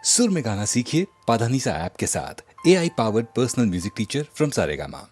सुर में गाना सीखिए पाधानीसा ऐप के साथ। AI powered personal music teacher from Saregama.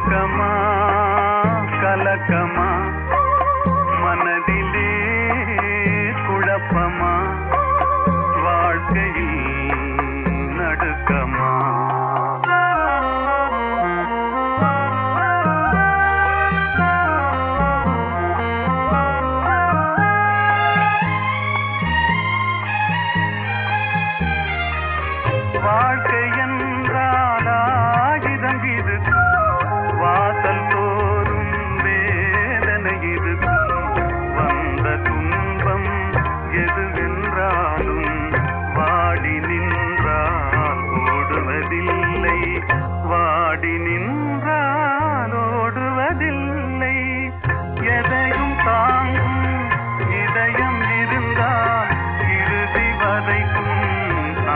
மயக்கமா கலக்கமா மனதிலே குழப்பமா வாழ்க்கையில் நடுக்கமா வாழ்க்கை என்றால் ஆயுதம் இது வாசல் தோறும் வேதனை இது வந்த துன்பம் எதுவென்றாலும் வாடி நின்றால் ஓடுவதில்லை வாடி நின்றால் ஓடுவதில்லை எதையும் தாங்கும் இதயம் இருந்தால் இறுதி வரைக்கும்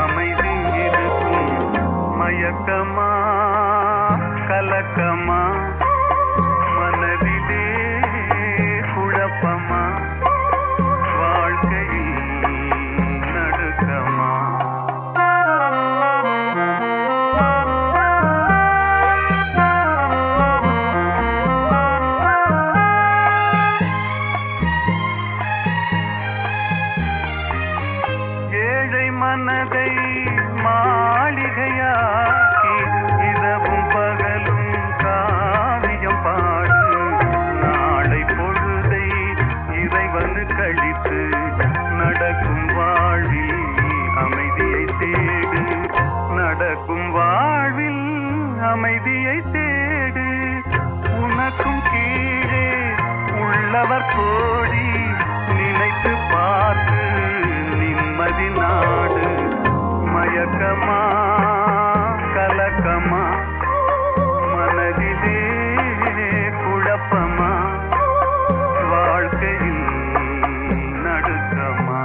அமைதி இருக்கும் மயக்கமா கலக்கமா மனதிலே குழப்பமா வாழ்க்கையில் நடுக்கமா ஏழை மனதை மாளிகையாக்கி இரவும் பகலும் காவியம் பாடு நாளை பொழுதை இறைவனு கழித்து நடக்கும் வாழ்வில் அமைதியை தேடு நடக்கும் வாழ்வில் அமைதியை தேடு உனக்கும் கீழே உள்ளவர் கோடி நினைத்து பார்த்து நிம்மதி நாடு மயக்கமா கலக்கமா மனதிலே குழப்பமா வாழ்க்கையில் நடுக்கமா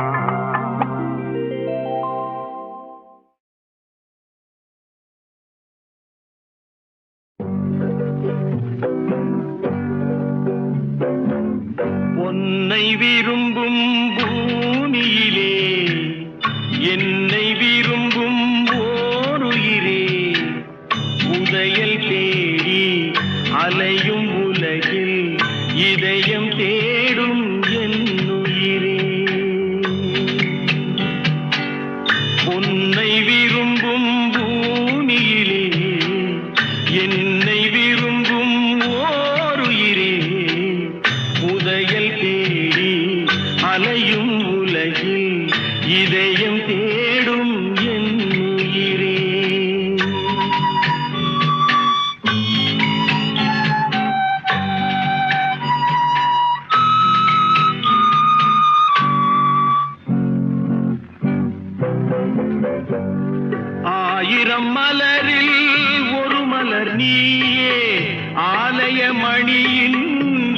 உன்னை விரும்பும் பூமியிலே என்னை விரும்பும் ஓருயிரே உதயல் தேடி அலையும் உலகில் இதயம் தேடும் என்னுயிரே உன்னை விரும்பும் பூமியிலே என்னை விரும்பும் ஓருயிரே உதயல் தேடி அலையும் உலகில் இதயம் தேடும் என்னுயிரே ஆயிரம் மலரில் ஒரு மலர் நீயே ஆலய மணியின்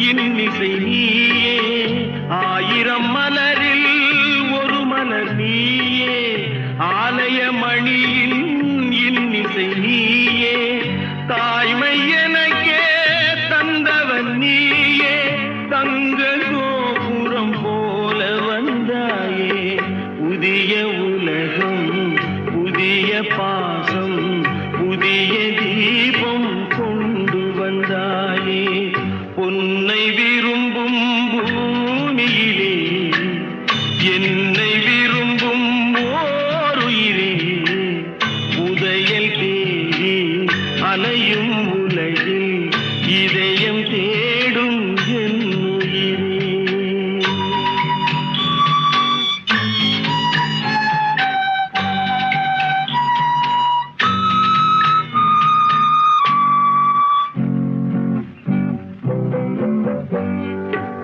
இன்னிசை நீயே ஆயிரம் மலரில் ஒரு மலர் நீயே ஆலய மணியின் இன்னிசை நீயே தாய்மை எனக்கே தந்தவன் நீயே தங்க கோபுரம் போல வந்தாயே புதிய உலகம் புதிய பாசம் புதிய தீபம் கொண்டு வந்தாயே பொன்னை விரும்பும் பூமியிலே என்னை விரும்பும் ஓருயிரே உதயல் தேடி அலையும் உலகில் இதயம் தேடும் என்னுயிரே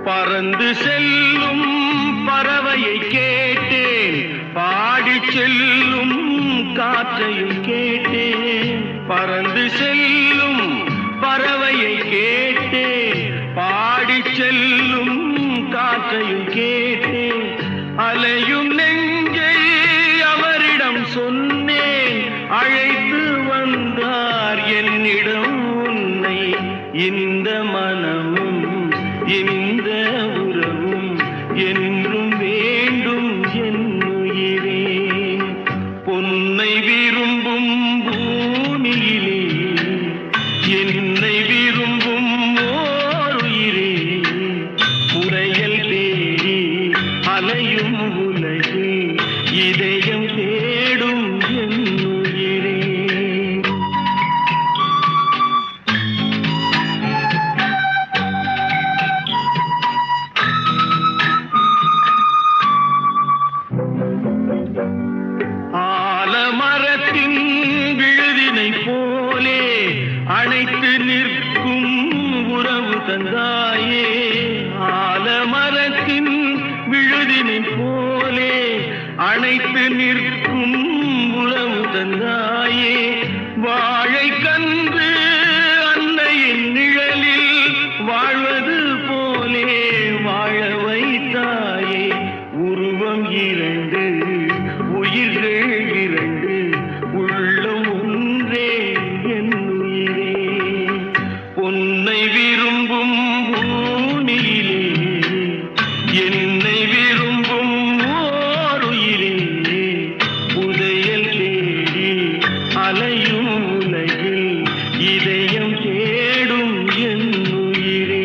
பறந்து செல்லும் பறவையை கேட்டேன் பாடிச் செல்லும் காற்றையும் கேட்டேன் பறந்து செல்லும் பறவையை கேட்டேன் பாடிச் செல்லும் காற்றையும் கேட்டேன் அலையும் நெஞ்சை அவரிடம் சொன்னேன் அழைத்து வந்தார் என்னிடம் உன்னை இந்த மனமும் இந்த உறவும் என்றும் வேண்டும் என்னுயிரே பொன்னை விரும்பும் பூமியிலே என்னை விரும்பும் அணைத்து நிற்கும் உறவு தந்தாயே, ஆலமரத்தின் விழுதினை போலே அணைத்து நிற்கும் உறவு தந்தாயே, வாழை கன்று அன்னையின் நிழலில் வாழ்வது போலே வாழ வைத்தாயே. உருவம் இரண்டு, உயிர்கள் இரண்டு, உள்ளம் ஒன்றே என் உயிரே. பொன்னை விரும்பும் பூமியிலே என்னை விரும்பும் ஓருயிரே, புதையல் தேடி அலையும் உலகில் இதயம் தேடும் என் உயிரே.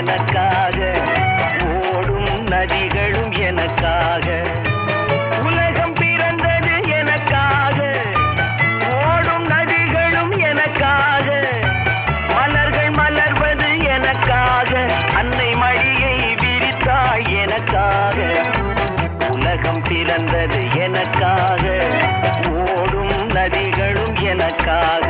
எனக்காக, ஓடும் நதிகளும் எனக்காக. உலகம் பிறந்தது எனக்காக, ஓடும் நதிகளும் எனக்காக. மலர்கள் மலர்வது எனக்காக, அன்னை மடியை விரித்தாய் எனக்காக. உலகம் பிறந்தது எனக்காக, ஓடும் நதிகளும் எனக்காக.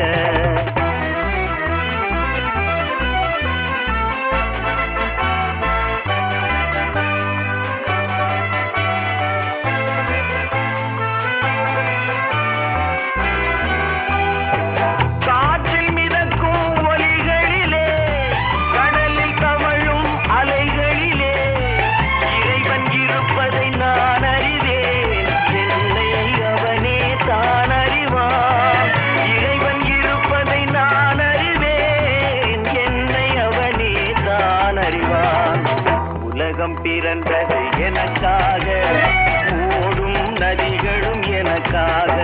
பிறந்தது எனக்காக, ஓடும் நதிகளும் எனக்காக.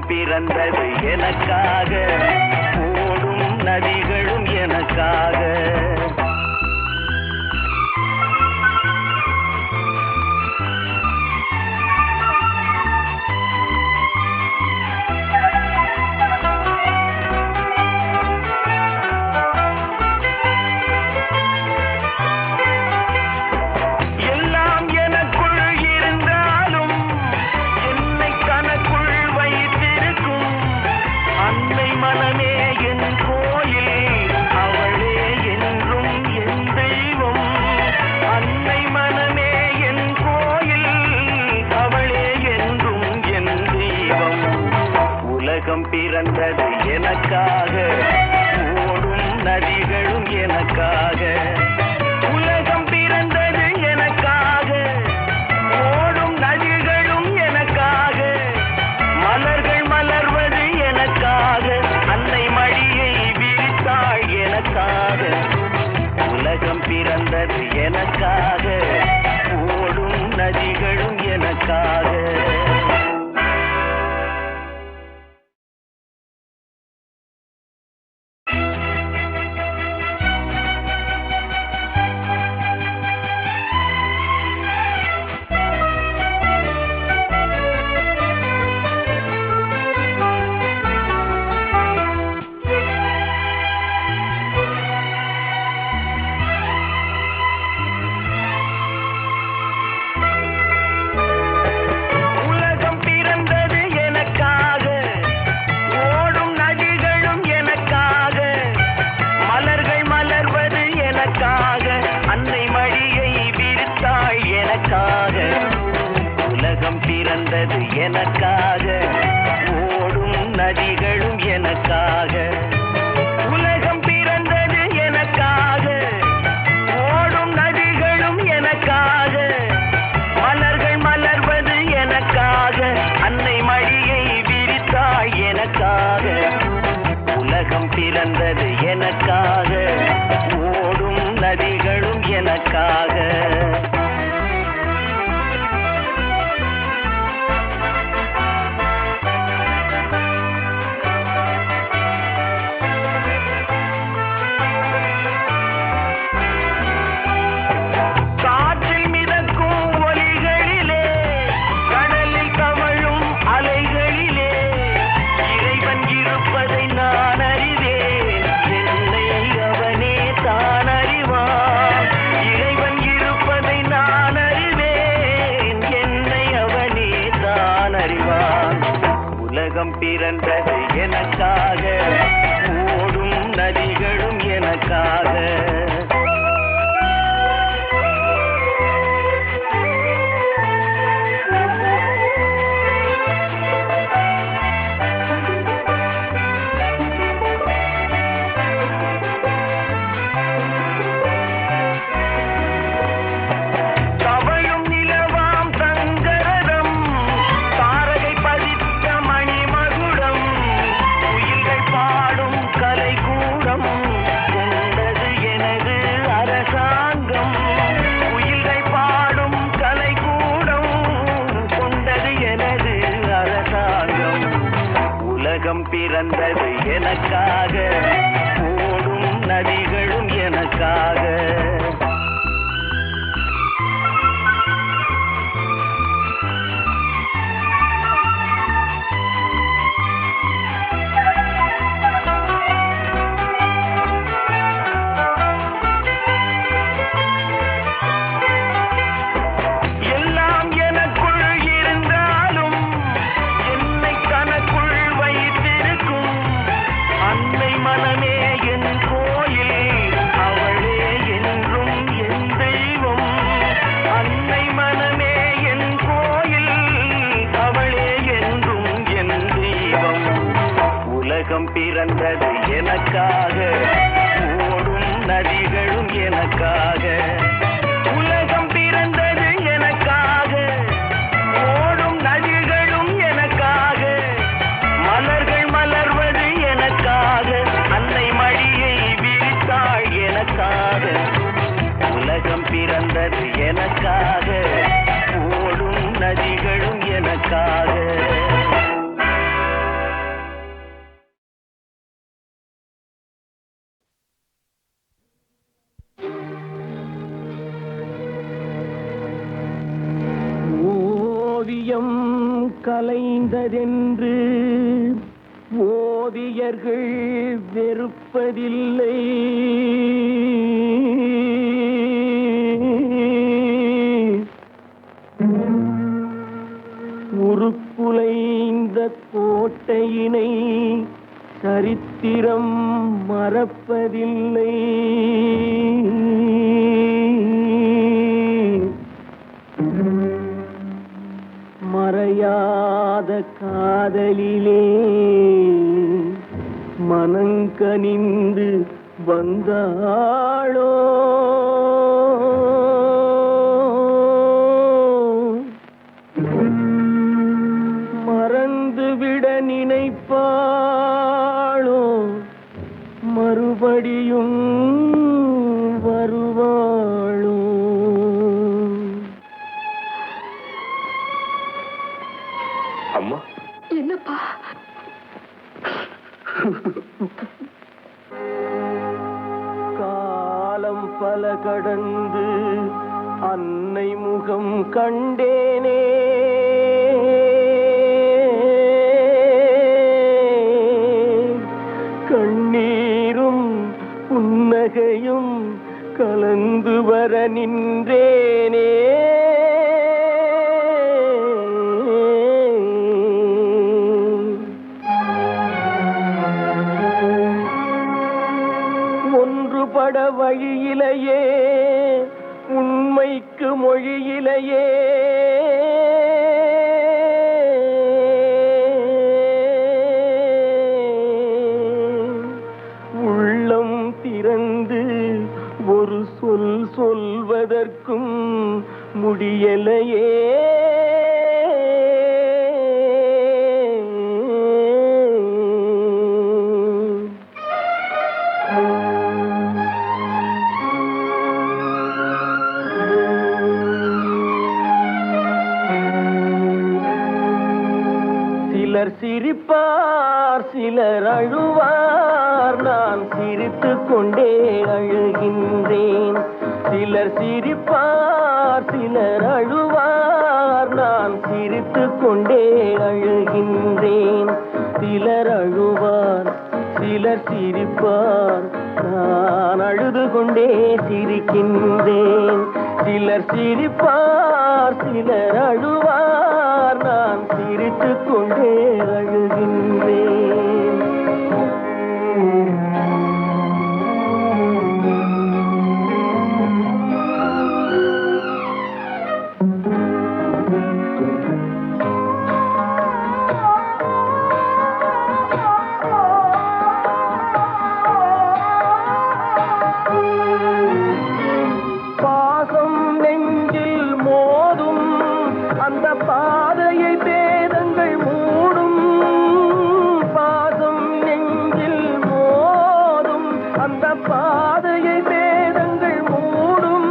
பிறந்தது எனக்காக, ஓடும் நதிகளும் எனக்காக. பிறந்தது எனக்காக, ஓடும் நதிகளும் எனக்காக. உலகம் பிறந்தது எனக்காக, ஓடும் நதிகளும் எனக்காக. மலர்கள் மலர்வது எனக்காக, அன்னை மடியை விரித்தாள் எனக்காக. உலகம் பிறந்தது எனக்காக, ஓடும் நதிகளும் எனக்காக. உலகம் பிறந்தது எனக்காக, ஓடும் நதிகளும் எனக்காக. உலகம் பிறந்தது எனக்காக, ஓடும் நதிகளும் எனக்காக. மலர்கள் மலர்வது எனக்காக, அன்னை மடியை விரித்தாள் எனக்காக. உலகம் பிறந்தது எனக்காக, ஓடும் நதிகளும் எனக்காக. பிறந்தது எனக்காக, ஓடும் நதிகளும் எனக்காக. பிறந்தது எனக்காக, ஓடும் நதிகளும் எனக்காக. எல்லாம் எனக்குள் இருந்தாலும் என்னை பிறந்தது எனக்காக, ஓடும் நதிகளும் எனக்காக. உலகம் பிறந்தது எனக்காக, ஓடும் நதிகளும் எனக்காக. மலர்கள் மலர்வது எனக்காக, அன்னை மடியை விரித்தாள் எனக்காக. உலகம் பிறந்தது எனக்காக, ஓடும் நதிகளும் எனக்காக. ஓவியம் கலைந்ததென்று ஓவியர்கள் வெறுப்பதில்லை. உருக்குலைந்த கோட்டையினை சரித்திரம் மறப்பதில்லை. மறையாத காதலிலே மனங்கனிந்து வந்தாளோ, மறந்துவிட நினைப்பாளோ, மறுபடியும் வருவாளோ. அம்மா, என்னப்பா? காலம் பல கடந்து அன்னை முகம் கண்டேனே, கண்ணீரும் புன்னகையும் கலந்து வர நின்றேனே. ஒன்றுபட வழியிலேயே, உண்மைக்கு மொழியிலேயே, உள்ளம் திறந்து ஒரு சொல் சொல்வதற்கும் முடியலையே. சிலர் சிரிப்பார், சிலர் அழுவார், நான் சிரித்துக் கொண்டே அழுகின்றேன். சிலர் சிரிப்பார், சிலர் அழுவார், நான் சிரித்துக் கொண்டே அழுகின்றேன். சிலர் அழுவார், சிலர் சிரிப்பார், நான் அழுது கொண்டே சிரிக்கின்றேன். சிலர் சிரிப்பார், சிலர் அழுவார், நான் சிரித்துக் கொண்டே அழுகின்றேன். பாசம் நெஞ்சில் மோதும், அந்த பாதையை பேதங்கள் மூடும். பாசம் நெஞ்சில் மோதும், அந்த பாதையை பேதங்கள் மூடும்.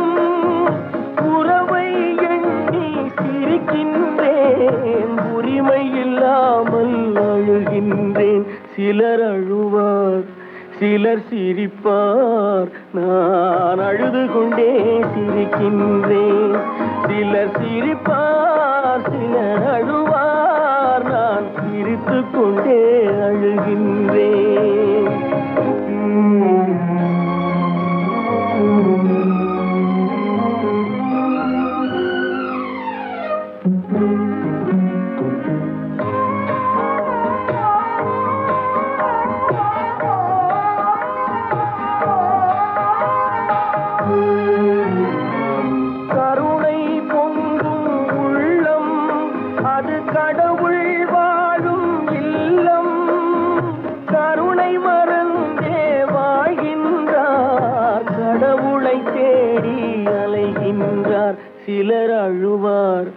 உறவை எண்ணி சிரிக்கின்றேன், உரிமை இல்லாமல் அழுகின்றேன். சிலர் அழுவார், சிலர் சிரிப்பார், நான் அழுது கொண்டே சிரிக்கின்றேன். சிலர் சிரிப்பார், சிலர் அழுவார், நான் சிரித்துக் கொண்டே அழுகின்றேன். கருணை பொங்கும் உள்ளம், அது கடவுள் வாழும் இல்லம். கருணை சிரிக்கின்றார், சிலர் அழுவார்,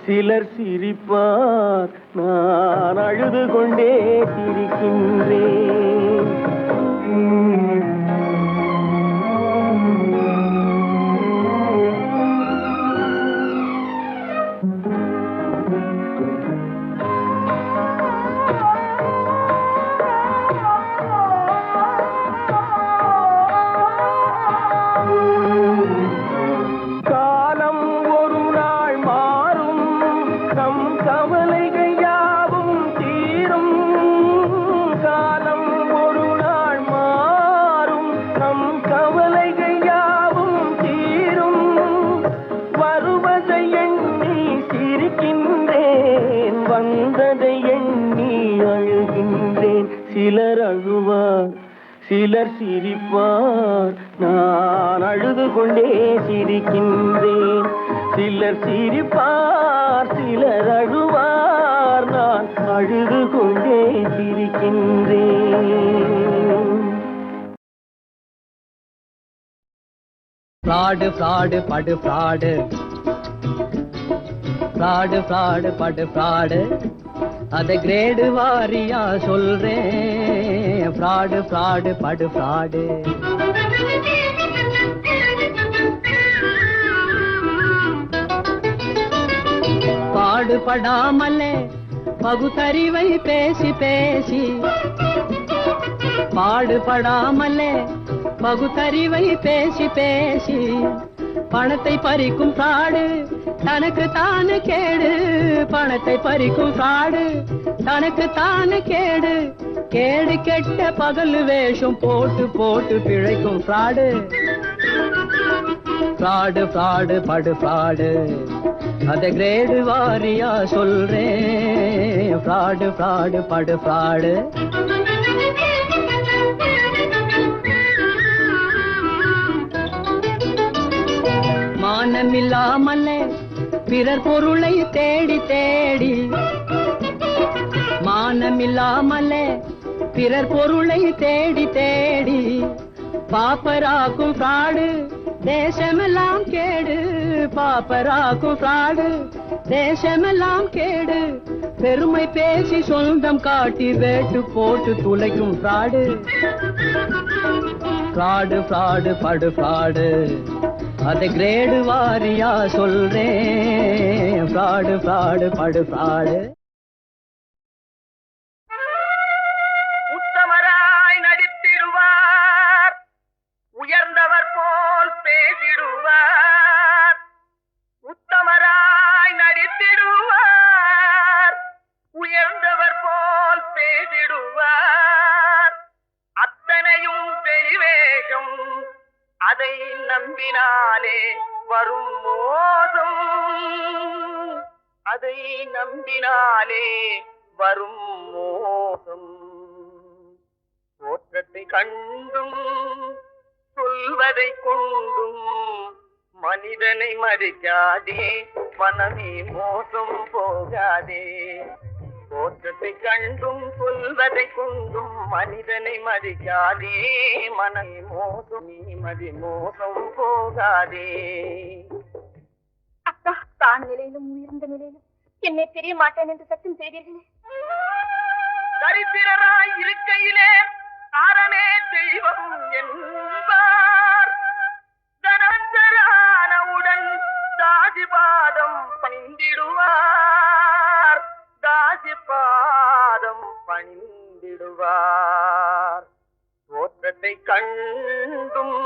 சிலர் சிரிப்பார், நான் அழுது கொண்டே சிரிக்கின்றேன். காலம் ஒரு நாள் மாறும், நம் கவலைகள் யாவும் தீரும். காலம் ஒரு நாள் மாறும், நம் கவலைகள் யாவும் தீரும். வருவதை எண்ணி சிரிக்கின்றேன், வந்ததை எண்ணி அழுகின்றேன். சிலர் அழுவார், சிலர் சிரிப்பார், நான் அழுது கொண்டே சிரிக்கின்றேன். சிலர் சிரிப்பார், சிலர் அழுவார், நான் அழுது கொண்டே சிரிக்கின்றேன். ஃப்ராடு ஃப்ராடு படு ஃப்ராடு, ஃப்ராடு ஃப்ராடு படு ஃப்ராடு, அதை கிரேடு வாரியா சொல்றேன். ஃப்ராடு ஃப்ராடு படு ஃப்ராடு. பாடுபடாமலே பகுத்தறிவை பேசி பேசி, பாடுபடாமலே பகுத்தறிவை பேசி பேசி, பணத்தை பறிக்கும் ஃப்ராடு தனக்கு தானே கேடு. பணத்தை பறிக்கும் ஃப்ராடு தனக்கு தானே கேடு. கேடு கெட்ட பகல் வேஷம் போட்டு போட்டு பிழைக்கும் ஃப்ராடு. ஃப்ராடு ஃப்ராடு படு ஃப்ராடு, அதை கிரேடு வாரியா சொல்றேன். ஃப்ராடு ஃப்ராடு படு ஃப்ராடு. மானமில்லாமலே பிறர் பொருளை தேடி தேடி, மானமில்லாமலே பிறர் பொருளை தேடி தேடி, பாப்பராக்கும் ஃப்ராடு தேசமெல்லாம் கேடு. பாப்பராக்கும் ஃப்ராடு தேசமெல்லாம் கேடு. பெருமை பேசி சொந்தம் காட்டி வேட்டு போட்டு துளைக்கும் ஃப்ராடு. ஃப்ராடு ஃப்ராடு படு ஃப்ராடு, அதை கிரேடு வாரியா சொல்றேன். ஃப்ராடு ஃப்ராடு படு ஃப்ராடு. உத்தமராய் நடித்திடுவார், உயர்ந்தவர் போல் பேசிடுவார். உத்தமராய் நடித்திடுவார், உயர்ந்தவர் போல் பேசிடுவார். அத்தனையும் வெளிவேஷம், அதை நம்பினாலே வரும் மோசம். அதை நம்பினாலே வரும் மோசம். தோற்றத்தை கண்டும் சொல்வதை கொண்டும் மனிதனை மதிக்காதே, மனமே மோசம் போகாதே. தோற்றத்தை கண்டும் சொல்வதை கொண்டும் மனிதனை மதிக்காதே, மனமே மோசம், நீ மதி மோசம் போகாதே. அக்கா, தான் நிலையிலும் உயர்ந்த நிலையிலும் என்னை தெரிய மாட்டேன் என்று சத்தம் செய்தீர்களே. தரித்திரராய் இருக்கையிலே அறமே தெய்வம் என்பார். தனந்தரானவுடன் தாசிபாதம் பணிந்திடுவார். தாசிபாதம் பணிந்திடுவார். தோற்றத்தை கண்டும்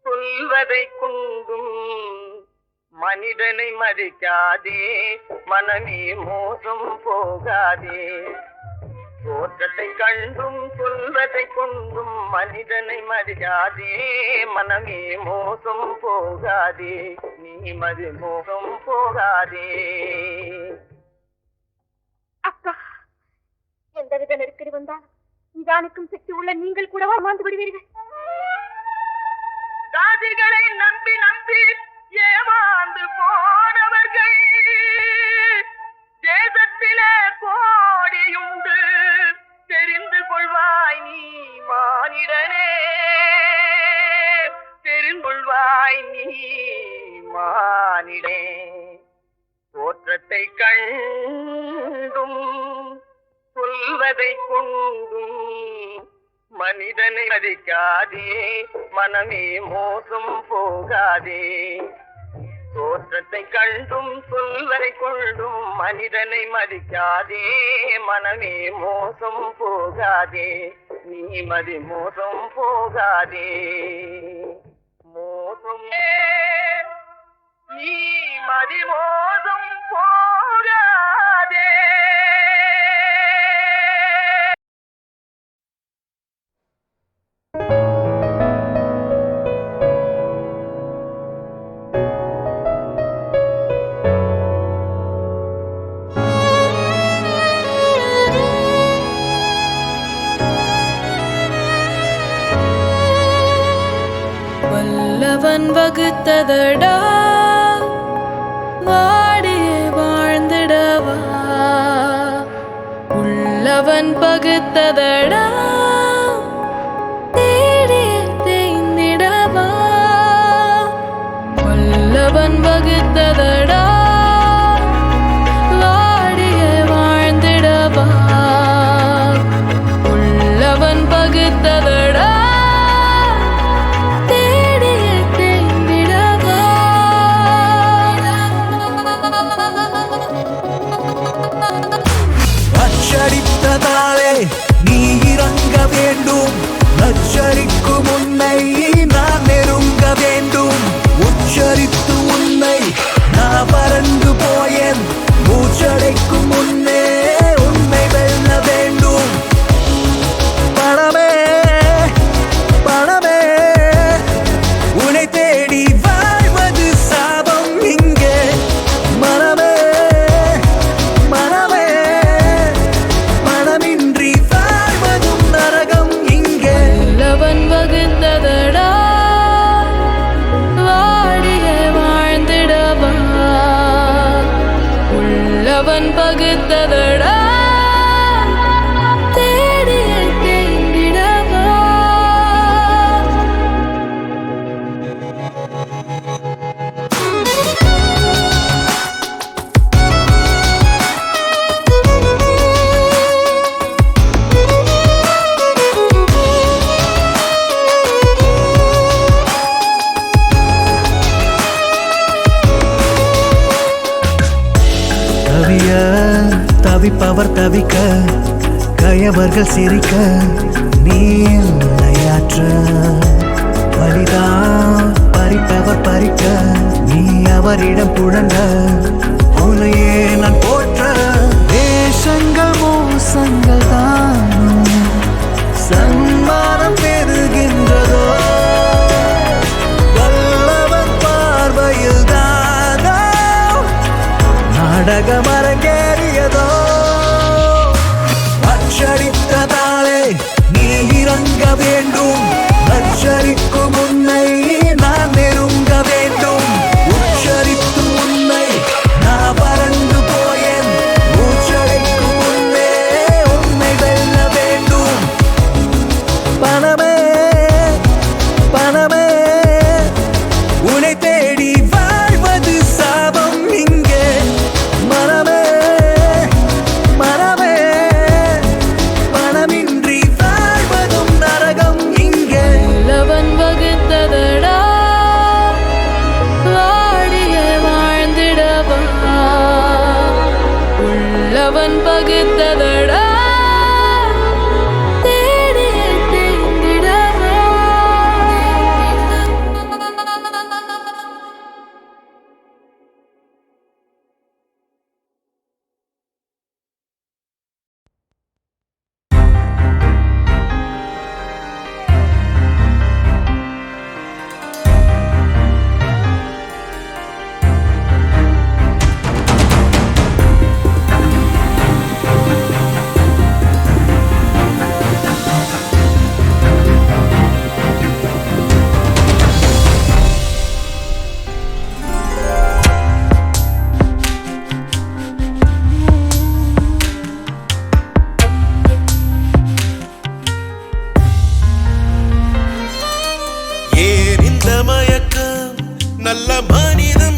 சொல்வதை கொண்டும் மனிதனை மதிக்காதே, மனமே மோசம் போகாதே. தோற்றத்தை கண்டும் சொல்வதை கொண்டும் மனிதனை மதிக்காதே, மனமே மோசம் போகாதே, நீ மதி மோசம் போகாதே. அக்கா, எந்தவித நெருக்கடி வந்தாலும் நிதானிக்கும் சக்தி உள்ள நீங்கள் கூடவா மாந்து விடுவீர்கள்? தாசிகளை நம்பி நம்பி ஏமாந்து போனவர்கள் தேசத்திலே கோடியுண்டு, தெரிந்து கொள்வாய் நீ மானிடனே, தெரிந்து கொள்வாய் நீ மானிடே தோற்றத்தை கண்டும் சொல்வதை கொண்டும் மனிதனை மதிக்காதே மனமே மோசம் போகாதே தோற்றத்தை கண்டும் சொல்வதை கொண்டும் மனிதனை மதிக்காதே மனமே மோசம் போகாதே நீ மதி மோசம் போகாதே மோசம் நீ மதி மோசம் போகாதே. வல்லவன் வகுத்ததடா வாடியே வாழ்ந்திடவா உள்ளவன் பகுத்ததடா தேடியே தேய்ந்திடவா வல்லவன் வகுத்ததடா வாடியே வாழ்ந்திடவா உள்ளவன் பகுத்ததடா அச்சரித்ததாலே நீ இறங்க வேண்டும் அச்சரிக்கும் உன்னை நான் நெருங்க வேண்டும் உச்சரித்து உன்னை நான் பறந்து போயேன் மூச்சடைக்கும் முன்னே உன்னை வெல்ல வேண்டும் பணமே பணமே உன்னை தேடி வாழ்வது சாபம் இங்கே மனமே மனமே மனமின்றி வாழ்வதும் நரகம் இங்கே உள்ளவன் வகுத்ததடா வாடியே வாழ்ந்திடவா உள்ளவன் பகுத்ததடா தேடியே தேய்ந்திடவா தவிய தவிப்பவர் தவிக்க கயவர்கள் சிரிக்க நீ இல்லையாற்ற வலிதான் பறிப்பவர் பறிக்க நீ அவரிடம் புழங்க உன்னையே நான் போற்ற வேஷங்கள் மோசங்கள் தானோ சன்மானம் பெறுகின்றதோ வல்லவன் பார்வையில் தானோ நாடகம் அரங்கேறியதோ அச்சரித்ததாலே நீ இறங்க வேண்டும் அச்சரிக்கும் உன்னை நான் நெருங்க வேண்டும் உச்சரித்து உன்னை நான் பறந்து போயேன் மூச்சடைக்கும் முன்னே உன்னை வெல்ல வேண்டும் பணமே பணமே உன்னை தேடி வாழ்வது சாபம் இங்கே மனமே மனமே மனமின்றி வாழ்வதும் நரகம் இங்கே உள்ளவன் வகுத்ததடா வாடியே வாழ்ந்திடவா உள்ளவன் பகுத்ததடா தேடியே தேய்ந்திடவா ஏன் இந்த மயக்கம் நல்ல மனிதன்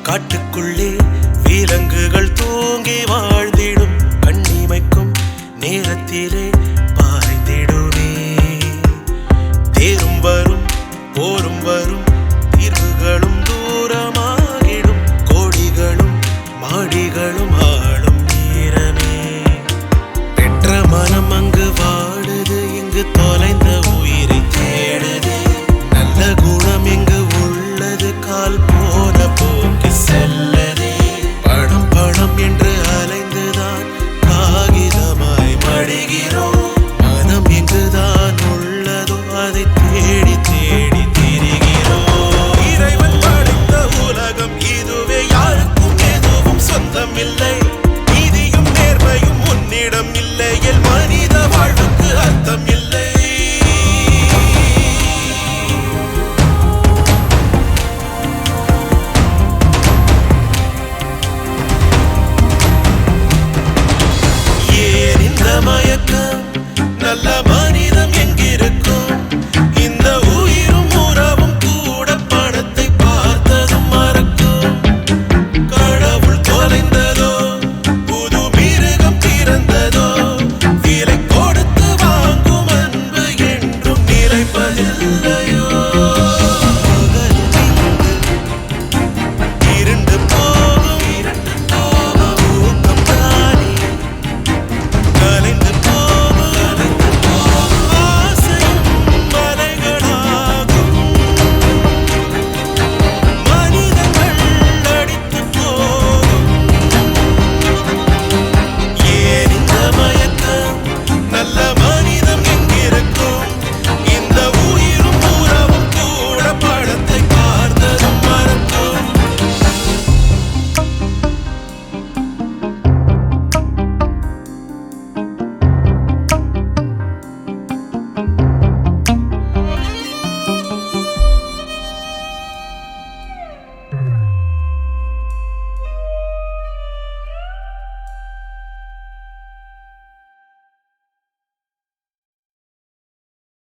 காட்டுக்குள்ளே